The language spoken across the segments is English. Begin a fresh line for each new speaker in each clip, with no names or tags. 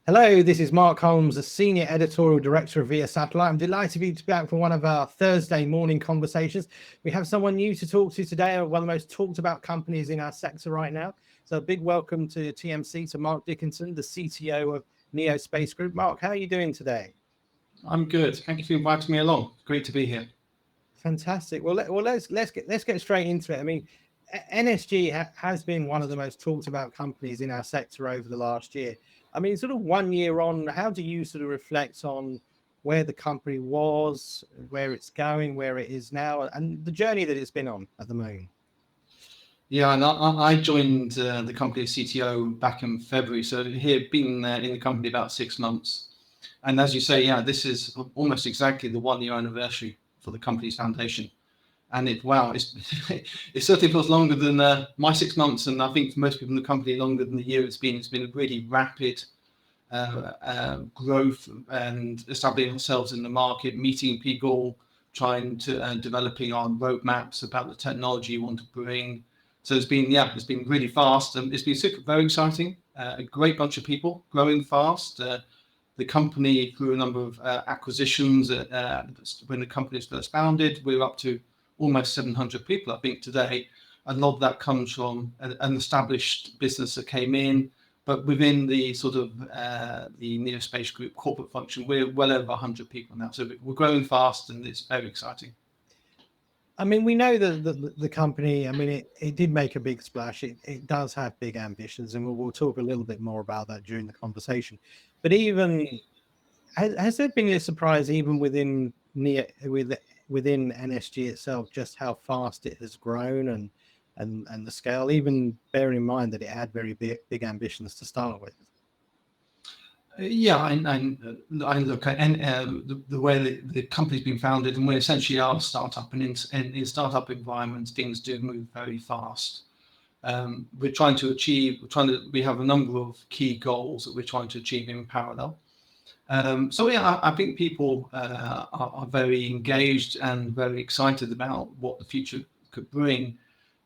Hello, this is Mark Holmes, the Senior Editorial Director of Via Satellite. I'm delighted to be back for one of our Thursday morning conversations. We have someone new to talk to today, one of the most talked about companies in our sector right now. So a big welcome to TMC, to Mark Dickinson, the CTO of Neo Space Group. Mark, how are you doing today?
I'm good. Thank you for inviting me along. Great to be here.
Fantastic. Let's get straight into it. I mean, NSG has been one of the most talked about companies in our sector over the last year. I mean, sort of 1 year on, how do you sort of reflect on where the company was, where it's going, where it is now, and the journey that it's been on at the moment?
Yeah, and I joined the company as CTO back in February, so here been in the company about 6 months. And as you say, yeah, this is almost exactly the 1 year anniversary for the company's foundation. And it certainly feels longer than my 6 months, and I think for most people in the company longer than the year it's been. It's been a really rapid growth and establishing ourselves in the market, meeting people, trying to developing our roadmaps about the technology we want to bring. So it's been really fast, and it's been very exciting. A great bunch of people growing fast. The company through a number of acquisitions. When the company was first founded, we were up to almost 700 people, I think, today. A lot of that comes from an established business that came in, but within the sort of the Neo Space Group corporate function, we're well over 100 people now. So we're growing fast, and it's very exciting.
I mean, we know that the company, I mean, it did make a big splash. It does have big ambitions, and we'll talk a little bit more about that during the conversation. But even, has there been a surprise even within NSG itself, just how fast it has grown and the scale, even bearing in mind that it had very big ambitions to start with?
Yeah, I look at the way the company's been founded, and we essentially are a startup, and in startup environments, things do move very fast. We have a number of key goals that we're trying to achieve in parallel. So yeah, I think people are very engaged and very excited about what the future could bring.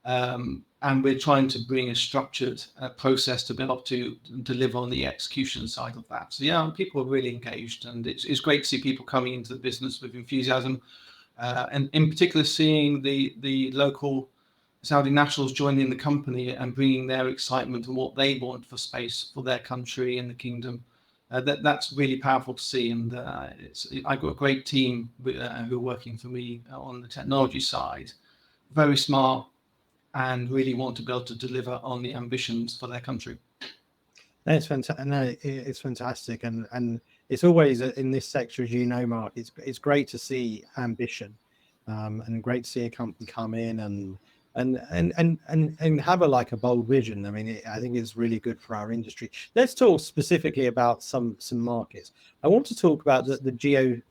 And we're trying to bring a structured process to be able to deliver on the execution side of that. So yeah, people are really engaged, and it's great to see people coming into the business with enthusiasm, and in particular seeing the local Saudi nationals joining the company and bringing their excitement and what they want for space for their country and the kingdom. That's really powerful to see, and I've got a great team who are working for me on the technology side, very smart, and really want to be able to deliver on the ambitions for their country.
That's fantastic. No, it's fantastic, and it's always in this sector, as you know, Mark. It's great to see ambition, and great to see a company come in and have a bold vision. I mean, I think it's really good for our industry. Let's talk specifically about some markets. I want to talk about the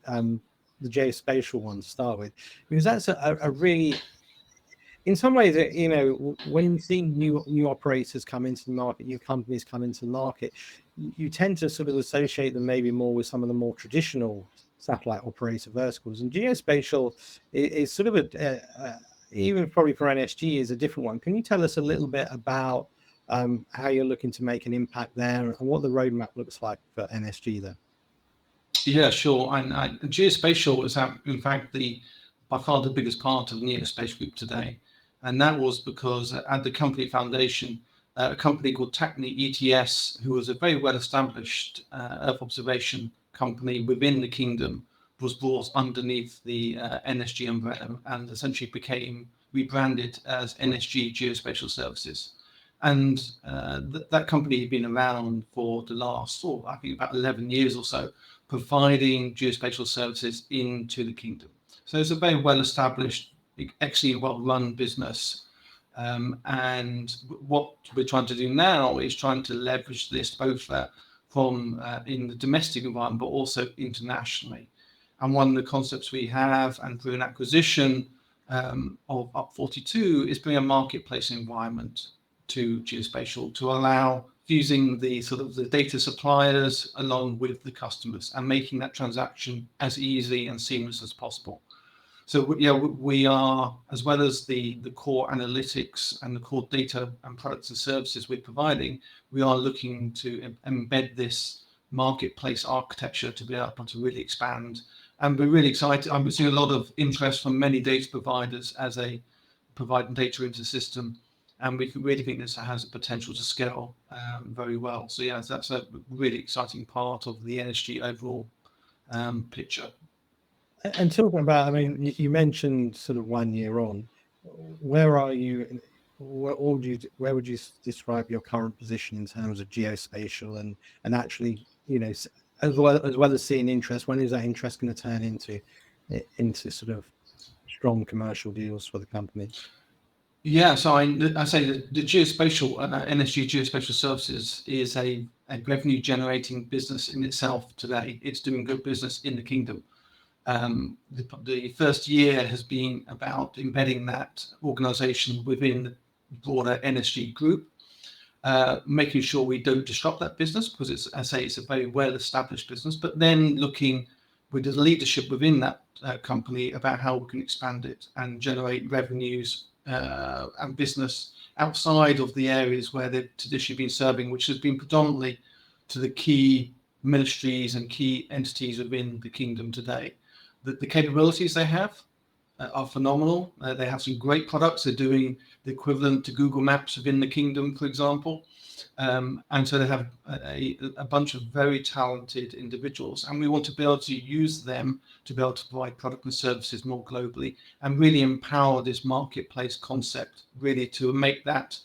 geospatial one to start with, because that's a really, in some ways, you know, when you see new operators come into the market, new companies come into the market, you tend to sort of associate them maybe more with some of the more traditional satellite operator verticals. And geospatial is sort of even probably for NSG is a different one. Can you tell us a little bit about how you're looking to make an impact there and what the roadmap looks like for NSG there?
Yeah, sure. And geospatial is, in fact, by far the biggest part of Neo Space Group today. And that was because at the company foundation, a company called TACNI ETS, who was a very well-established Earth observation company within the kingdom, was brought underneath the NSG umbrella and essentially became rebranded as NSG Geospatial Services. And that company had been around for the last, I think, about 11 years or so, providing geospatial services into the kingdom. So it's a very well-established, actually well-run business. And what we're trying to do now is trying to leverage this both from in the domestic environment, but also internationally. And one of the concepts we have, and through an acquisition of Up 42, is bring a marketplace environment to geospatial to allow fusing the sort of the data suppliers along with the customers and making that transaction as easy and seamless as possible. So yeah, we are, as well as the core analytics and the core data and products and services we're providing, we are looking to embed this marketplace architecture to be able to really expand. And we're really excited. I'm seeing a lot of interest from many data providers as they provide data into the system. And we really think this has the potential to scale very well. So yeah, that's a really exciting part of the NSG overall picture.
And talking about, I mean, you mentioned sort of 1 year on. Where are you? Where would you describe your current position in terms of geospatial and actually, as well as seeing interest? When is that interest going to turn into sort of strong commercial deals for the company?
Yeah, so I say that the geospatial NSG geospatial services is a revenue generating business in itself today. It's doing good business in the kingdom. The first year has been about embedding that organization within the broader NSG group, making sure we don't disrupt that business because it's a very well established business, but then looking with the leadership within that company about how we can expand it and generate revenues and business outside of the areas where they've traditionally been serving, which has been predominantly to the key ministries and key entities within the kingdom today. The capabilities they have are phenomenal. They have some great products. They're doing the equivalent to Google Maps within the kingdom, for example. And so they have a bunch of very talented individuals, and we want to be able to use them to be able to provide product and services more globally and really empower this marketplace concept, really to make that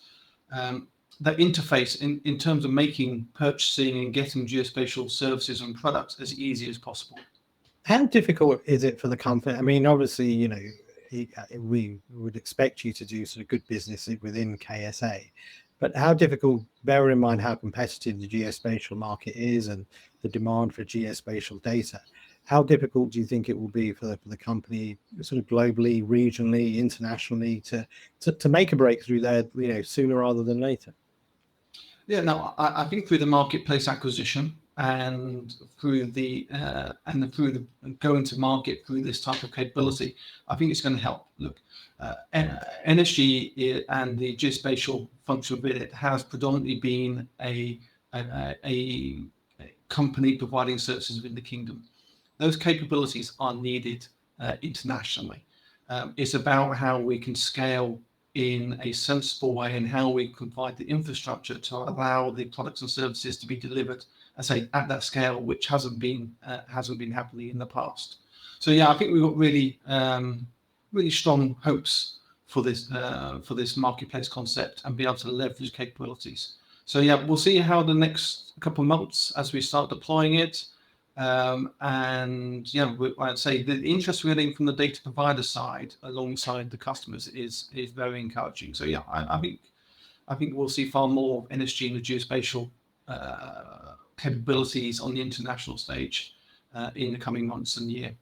that interface in terms of making purchasing and getting geospatial services and products as easy as possible.
How difficult is it for the company? I mean, obviously, we would expect you to do sort of good business within KSA, but how difficult, bear in mind how competitive the geospatial market is and the demand for geospatial data, how difficult do you think it will be for the company sort of globally, regionally, internationally to make a breakthrough there, sooner rather than later?
Yeah, no, I think through the marketplace acquisition and through going to market through this type of capability, I think it's going to help. Look, NSG and the geospatial function with it has predominantly been a company providing services within the kingdom. Those capabilities are needed internationally. It's about how we can scale in a sensible way and how we provide the infrastructure to allow the products and services to be delivered, I say, at that scale, which hasn't been happening in the past. So yeah, I think we've got really strong hopes for this marketplace concept and be able to leverage capabilities. So yeah, we'll see how the next couple of months as we start deploying it. And yeah, I'd say the interest we're getting from the data provider side alongside the customers is very encouraging. So yeah, I think we'll see far more NSG and the geospatial capabilities on the international stage in the coming months and year.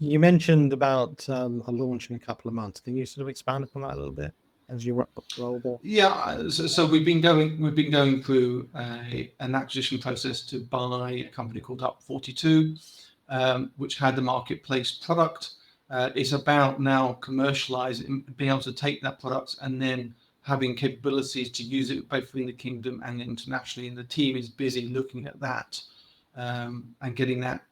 You mentioned about a launch in a couple of months. Can you sort of expand upon that a little bit as you roll there?
Yeah, so we've been going through an acquisition process to buy a company called Up42, which had the marketplace product. It's about now commercializing, being able to take that product and then having capabilities to use it both in the kingdom and internationally. And the team is busy looking at that and getting that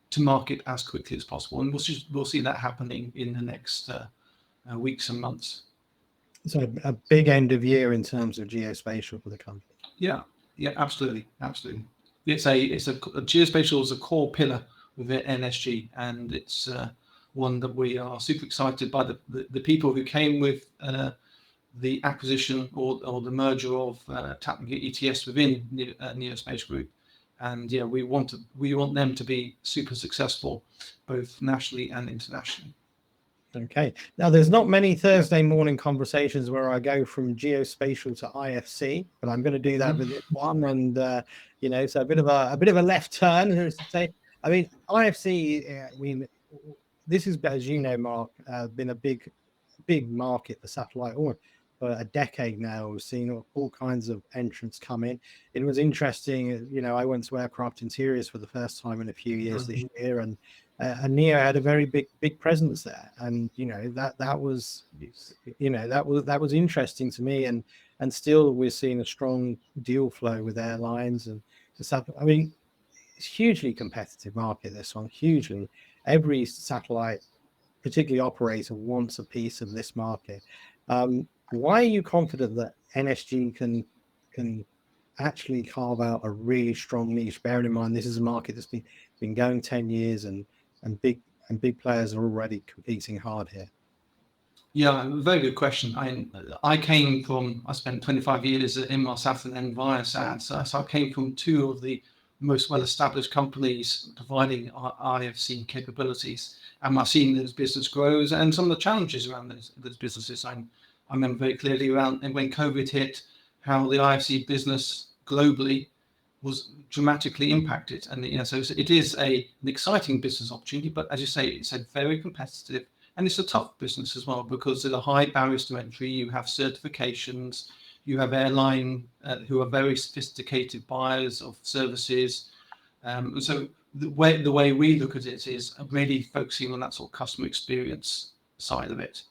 to market as quickly as possible. And we'll see that happening in the next weeks and months.
So a big end of year in terms of geospatial for the company.
Yeah, absolutely. It's a geospatial is a core pillar within NSG, and it's one that we are super excited by the people who came with the acquisition or the merger of Tapmega ETS within Neospace Group. And yeah, we want them to be super successful, both nationally and internationally.
Okay. Now, there's not many Thursday morning conversations where I go from geospatial to IFC, but I'm going to do that with this one. And so a bit of a left turn, as to say. I mean, IFC. I mean, this is, as you know, Mark, been a big market for satellite for a decade now. We've seen all kinds of entrants come in. It was interesting. I went to Aircraft Interiors for the first time in a few years this year, and Neo had a very big presence there, and that was interesting to me, and still we're seeing a strong deal flow with airlines, and I mean, it's hugely competitive market, this one, hugely. Every satellite, particularly operator, wants a piece of this market. Why are you confident that NSG can actually carve out a really strong niche, bearing in mind this is a market that's been going 10 years and big players are already competing hard here?
Yeah, very good question. I spent 25 years at Inmarsat and then Viasat. So I came from two of the most well-established companies providing IFC capabilities. And I've seen this business grows and some of the challenges around those businesses. I remember very clearly around and when COVID hit, how the IFC business globally was dramatically impacted. And so it is an exciting business opportunity, but as you say, it's a very competitive. And it's a tough business as well because there are high barriers to entry. You have certifications, you have airline who are very sophisticated buyers of services. So the way we look at it is really focusing on that sort of customer experience side of it.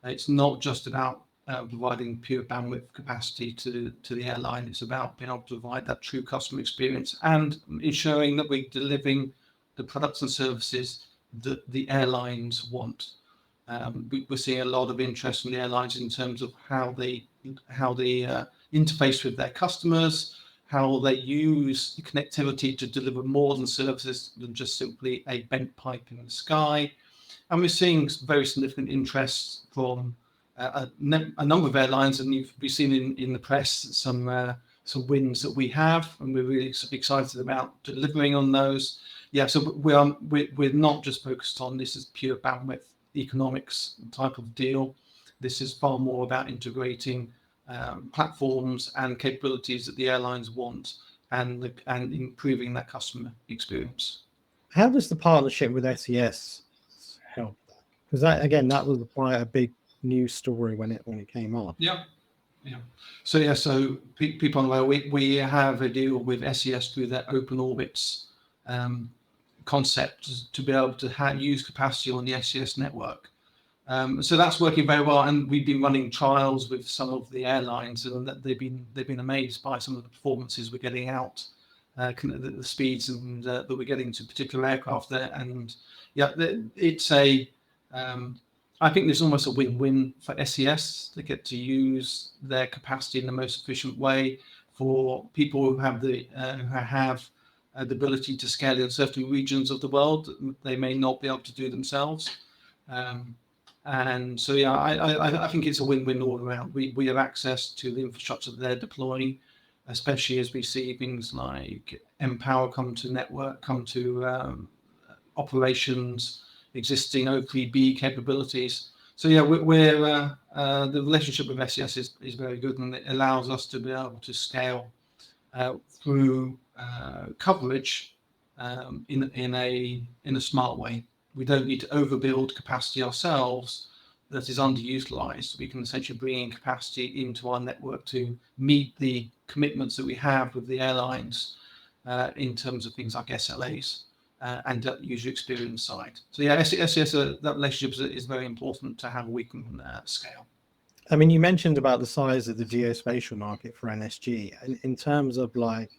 It's not just about providing pure bandwidth capacity to the airline. It's about being able to provide that true customer experience and ensuring that we're delivering the products and services that the airlines want. We're seeing a lot of interest from the airlines in terms of how they interface with their customers, how they use connectivity to deliver more than services than just simply a bent pipe in the sky. And we're seeing very significant interest from a number of airlines, and you've seen in the press some wins that we have, and we're really excited about delivering on those. Yeah, so we're not just focused on this as pure bandwidth economics type of deal. This is far more about integrating platforms and capabilities that the airlines want and improving that customer experience.
How does the partnership with SES help that? Because that was quite a big news story when it came on.
Yeah. So people on the way, we have a deal with SES through their open orbits concept to be able to use capacity on the SES network. So that's working very well, and we've been running trials with some of the airlines, and they've been amazed by some of the performances we're getting out, the speeds and that we're getting to particular aircraft there. And yeah, it's I think there's almost a win-win for SES. They get to use their capacity in the most efficient way. For people who have the ability to scale in certain regions of the world they may not be able to do themselves. And so, yeah, I think it's a win-win all around. We have access to the infrastructure that they're deploying, especially as we see things like mPOWER come to operations, existing O3B capabilities. So, yeah, the relationship with SES is very good, and it allows us to be able to scale through coverage in a smart way. We don't need to overbuild capacity ourselves that is underutilized. We can essentially bring in capacity into our network to meet the commitments that we have with the airlines in terms of things like SLAs and user experience side. So yeah, SES, that relationship is very important to how we can scale.
I mean, you mentioned about the size of the geospatial market for NSG. In terms of like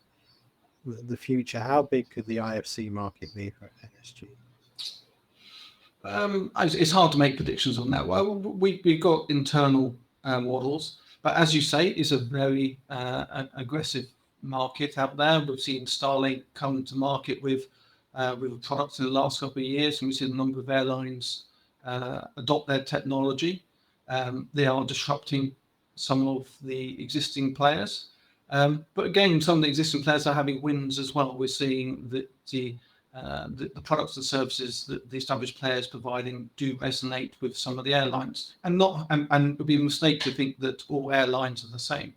the future, how big could the IFC market be for NSG?
It's hard to make predictions on that. Well, we've got internal models, but as you say, it's a very aggressive market out there. We've seen Starlink come to market with products in the last couple of years, and we've seen a number of airlines adopt their technology. They are disrupting some of the existing players. But again, some of the existing players are having wins as well. We're seeing that the products and services that the established players providing do resonate with some of the airlines, and it would be a mistake to think that all airlines are the same.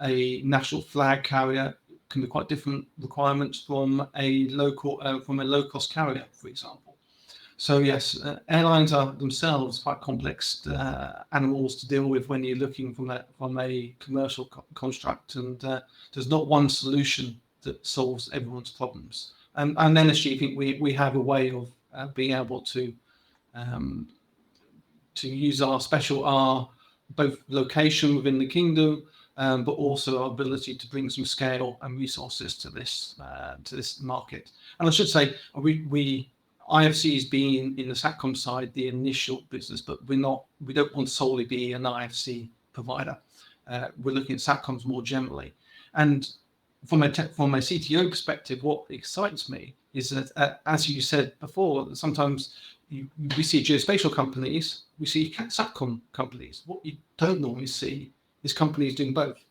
A national flag carrier can be quite different requirements from a low-cost carrier, for example. So yes, airlines are themselves quite complex animals to deal with when you're looking from a commercial construct, and there's not one solution that solves everyone's problems. And NSG, I think we have a way of being able to use our both location within the kingdom, but also our ability to bring some scale and resources to this market. And I should say, IFC has been in the Satcom side the initial business, but we don't want to solely be an IFC provider. We're looking at Satcoms more generally. And from a CTO perspective, what excites me is that, as you said before, sometimes we see geospatial companies, we see Satcom companies. What you don't normally see is companies doing both.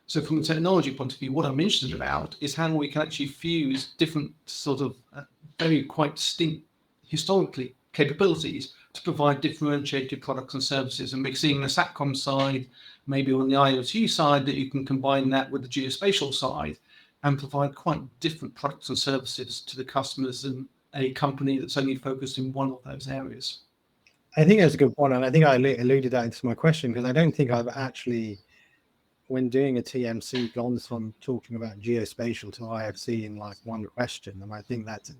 So from a technology point of view, what I'm interested about is how we can actually fuse different sort of very quite distinct historically capabilities to provide differentiated products and services. And we're seeing the Satcom side, maybe on the IoT side, that you can combine that with the geospatial side and provide quite different products and services to the customers than a company that's only focused in one of those areas.
I think that's a good point, and I think I alluded that into my question, because I don't think I've actually, when doing a TMC, gone from talking about geospatial to IFC in like one question, and I think that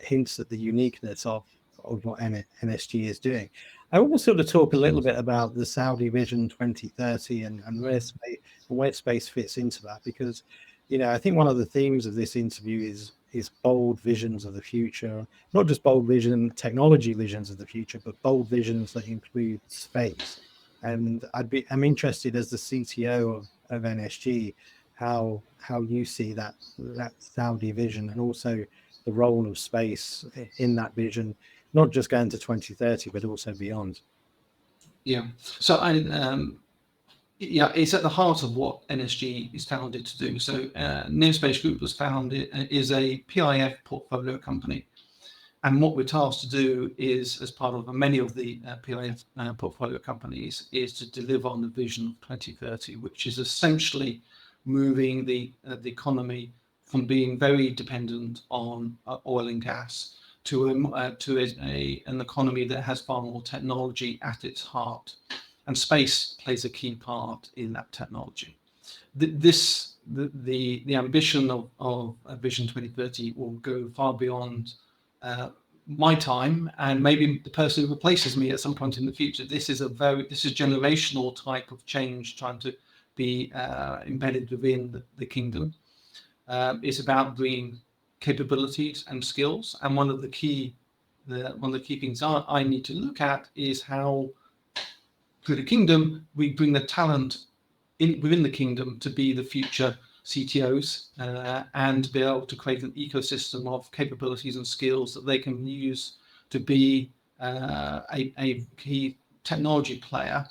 hints at the uniqueness of what NSG is doing. I want to sort of talk a little bit about the Saudi Vision 2030 and where space fits into that, because I think one of the themes of this interview is bold visions of the future, not just bold technology visions of the future, but bold visions that include space. And I'm interested, as the CTO of NSG, how you see that Saudi vision, and also the role of space in that vision, not just going to 2030, but also beyond.
Yeah. So it's at the heart of what NSG is founded to do. So Neospace Group is a PIF portfolio company. And what we're tasked to do is, as part of many of the PIF portfolio companies, is to deliver on the vision of 2030, which is essentially moving the economy from being very dependent on oil and gas to an economy that has far more technology at its heart. And space plays a key part in that technology. The ambition of Vision 2030 will go far beyond my time, and maybe the person who replaces me at some point in the future. This is generational type of change trying to be embedded within the kingdom. It's about bringing capabilities and skills, and one of the key things I need to look at is how, through the kingdom, we bring the talent within the kingdom to be the future CTOs and be able to create an ecosystem of capabilities and skills that they can use to be a key technology player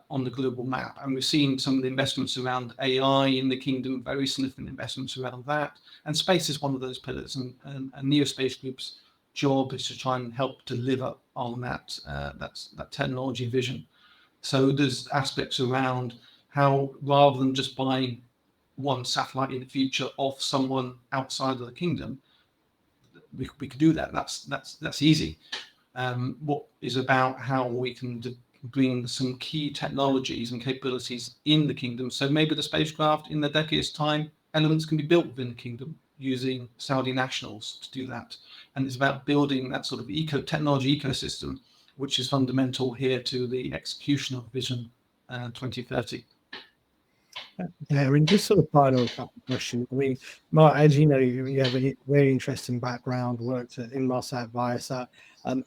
on the global map. And we've seen some of the investments around AI in the kingdom, very significant investments around that. And space is one of those pillars. And Neospace Group's job is to try and help deliver on that technology vision. So there's aspects around how, rather than just buying one satellite in the future off someone outside of the kingdom, we could do that. That's easy. What is about how we can bring some key technologies and capabilities in the kingdom. So maybe the spacecraft, in the decade's time, elements can be built within the kingdom using Saudi nationals to do that. And it's about building that sort of technology ecosystem, which is fundamental here to the execution of Vision 2030.
Yeah, I mean, just sort of final question. I mean, Mark, as you know, you have a very interesting background, worked at Inmarsat, Viasat.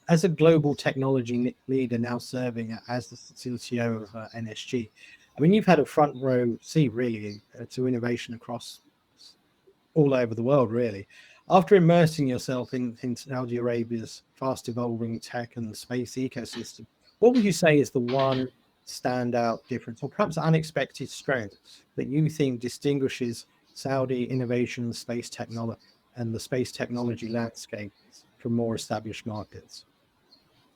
As a global technology leader now serving as the CTO of NSG, I mean, you've had a front row seat really to innovation across all over the world, really. After immersing yourself in Saudi Arabia's fast evolving tech and space ecosystem, what would you say is the one standout difference, or perhaps unexpected strength, that you think distinguishes Saudi innovation space technology and the space technology landscape from more established markets?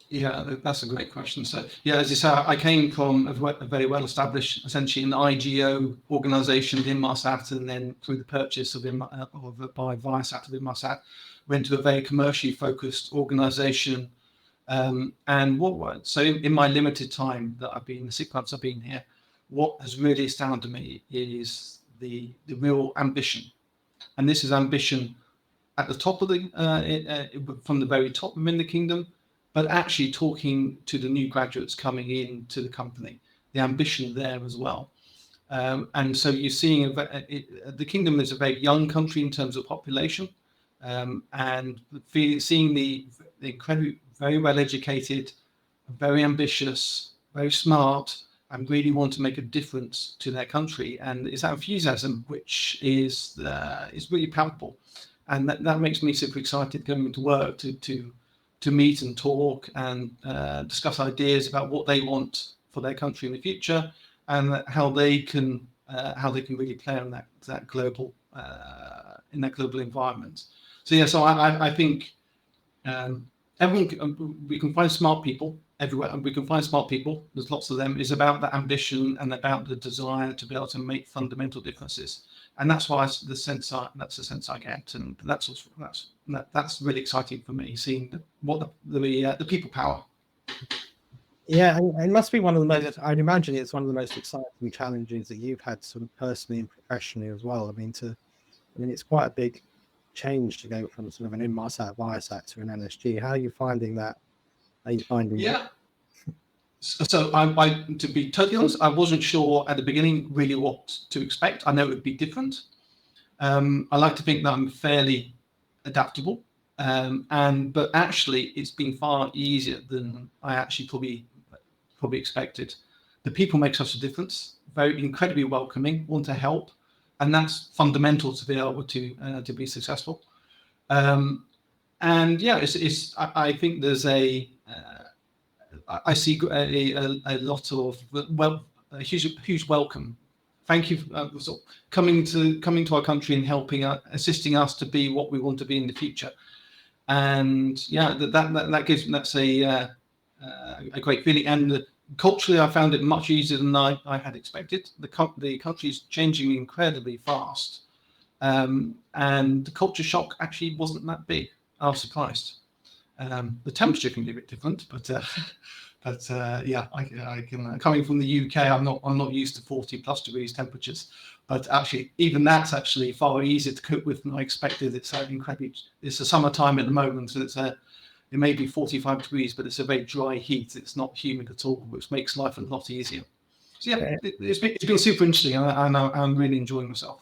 Yeah, that's a great question. So, yeah, as you say, I came from a very well established, essentially an IGO organization of Inmarsat, and then through the purchase by Viasat of Inmarsat, went to a very commercially focused organization. So in my limited time that I've been, the 6 months I've been here, what has really astounded me is the real ambition. And this is ambition at the top of from the very top within the kingdom, but actually talking to the new graduates coming into the company, the ambition there as well. And so you're seeing the kingdom is a very young country in terms of population, and seeing the incredibly very well educated, very ambitious, very smart, and really want to make a difference to their country. And it's that enthusiasm which is really palpable, and that makes me super excited going to work to meet and talk and discuss ideas about what they want for their country in the future, and how they can really play in that global in that global environment. So yeah, so I think we can find smart people everywhere, and we can find smart people. There's lots of them. It's about that ambition and about the desire to be able to make fundamental differences, and that's why that's the sense I get, and that's really exciting for me, seeing what the people power.
Yeah, and it must be one of the most, I'd imagine it's one of the most exciting challenges that you've had sort of personally and professionally as well. I mean, it's quite a big change to go from sort of an Inmarsat Viasat to an NSG. How are you finding that? How are you finding
Yeah. So I, to be totally honest, I wasn't sure at the beginning really what to expect. I know it would be different. I like to think that I'm fairly adaptable, but actually it's been far easier than I actually probably expected. The people make such a difference. Very incredibly welcoming, want to help, and that's fundamental to be able to be successful. And yeah, I think there's I see a lot of a huge welcome. Thank you for coming to our country and assisting us to be what we want to be in the future. And yeah, that's a great feeling. And culturally, I found it much easier than I had expected. The country is changing incredibly fast, and the culture shock actually wasn't that big. I was surprised. The temperature can be a bit different, but yeah, I can. Coming from the UK, I'm not used to 40+ degrees temperatures, but actually even that's actually far easier to cope with than I expected. It's incredibly. It's the summertime at the moment, so it may be 45 degrees, but it's a very dry heat. It's not humid at all, which makes life a lot easier. So yeah, it's been super interesting, and I'm really enjoying myself.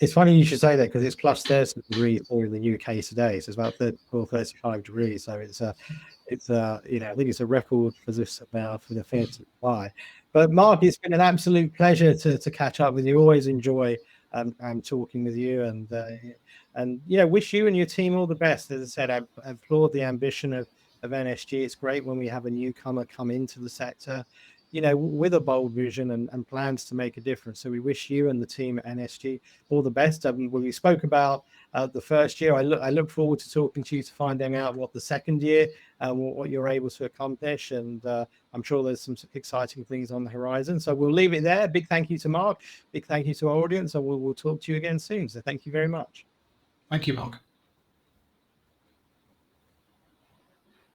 It's funny you should say that, because it's plus 30 degrees here in the UK today. So it's about 34, 35 degrees. So it's I think it's a record for this now for the fair to fly. But Mark, it's been an absolute pleasure to catch up with you. Always enjoy talking with you, and wish you and your team all the best. As I said, I applaud the ambition of NSG. It's great when we have a newcomer come into the sector, with a bold vision and plans to make a difference. So we wish you and the team at NSG all the best. When we spoke about the first year, I look forward to talking to you, to finding out what the second year, what you're able to accomplish. And I'm sure there's some exciting things on the horizon. So we'll leave it there. Big thank you to Mark. Big thank you to our audience. And we'll talk to you again soon. So thank you very much.
Thank you, Mark.